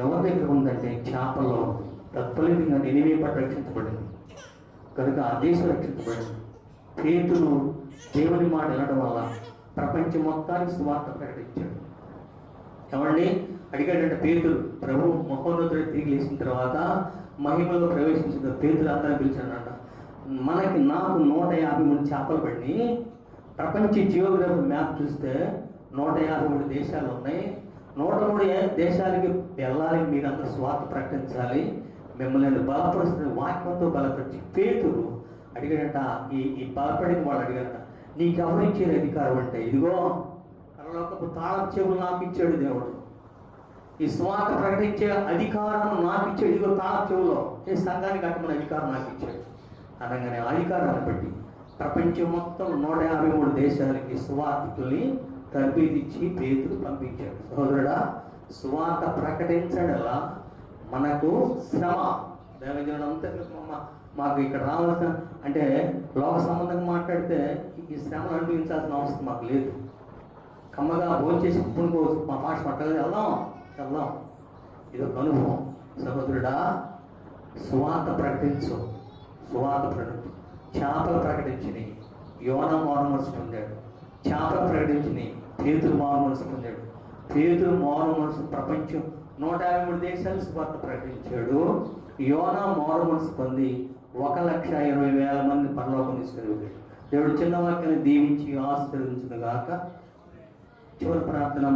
ఎవరి దగ్గర ఉందంటే చేపల్లో ఉంది. తత్ఫలితంగా నినివే పట్ల రక్షించబడింది కనుక ఆ దేశం రక్షించబడింది. పేతురు దేవుని మాట వినడం వల్ల ప్రపంచం మొత్తానికి సువార్త ప్రకటించాడు. ఏమండి అడిగాడంటే పేతురు, ప్రభు మహోన్నతుడు తిరిగి లేచిన తర్వాత మహిమలో ప్రవేశించిన పేతురు అందరిని పిలిచాడంట. నాకు 153 చేపలు పడి, ప్రపంచ జియోగ్రఫీ మ్యాప్ చూస్తే 153 దేశాలు ఉన్నాయి. 103 దేశాలకి వెళ్ళాలి, మీరందరూ స్వార్థ ప్రకటించాలి, మిమ్మల్ని బలపరుస్తున్న వాక్యంతో బలపరిచి. పేతురు అడిగాడంట, ఈ బలపడిన వాడు అడిగాడంట, నీకు ఎవరు ఇచ్చేది అధికారం అంటే? ఇదిగో పరలోకపు తాళం చెవులు నాకు ఇచ్చాడు దేవుడు. ఈ స్వార్థ ప్రకటించే అధికారం నాకు ఇచ్చాడు. ఇదిగో తాళం చెవులో ఏ సంఘానికి కట్టమని అధికారం నాకు ఇచ్చాడు అనగానే అధికారాన్ని బట్టి ప్రపంచం మొత్తం 153 దేశాలకి సువార్తని తర్బీదిచ్చి పేతురు పంపించాడు. సహోదరుడా, సువార్త ప్రకటించడలా మనకు శ్రమ. దేవజనుడు అంతా మాకు ఇక్కడ రావాల్సిన అంటే లోక సంబంధంగా మాట్లాడితే ఈ శ్రమను అనుభవించాల్సిన అవసరం మాకు లేదు. కమ్మగా భోంచేసి పుణుకోవచ్చు, మా భాష పట్టలేదు, వెళ్దాం. ఇది ఒక అనుభవం. సహోదరుడా, సువార్త ప్రకటించు. చేపలు ప్రకటించినాయి, యోన మారు మనసు పొందాడు. చేపలు ప్రకటించినాయి, పేతురు మారు మనసు పొందాడు. పేతురు మారు మనసు ప్రపంచం 153 దేశాలు సువార్త ప్రకటించాడు. యోన మారు మనసు పొంది 1,20,000 మంది పరలోకం తీసుకెళ్ళాడు. దేవుడు చిన్న వాక్యాన్ని దీవించి ఆశీర్వదించును గాక. చివరి ప్రార్థన.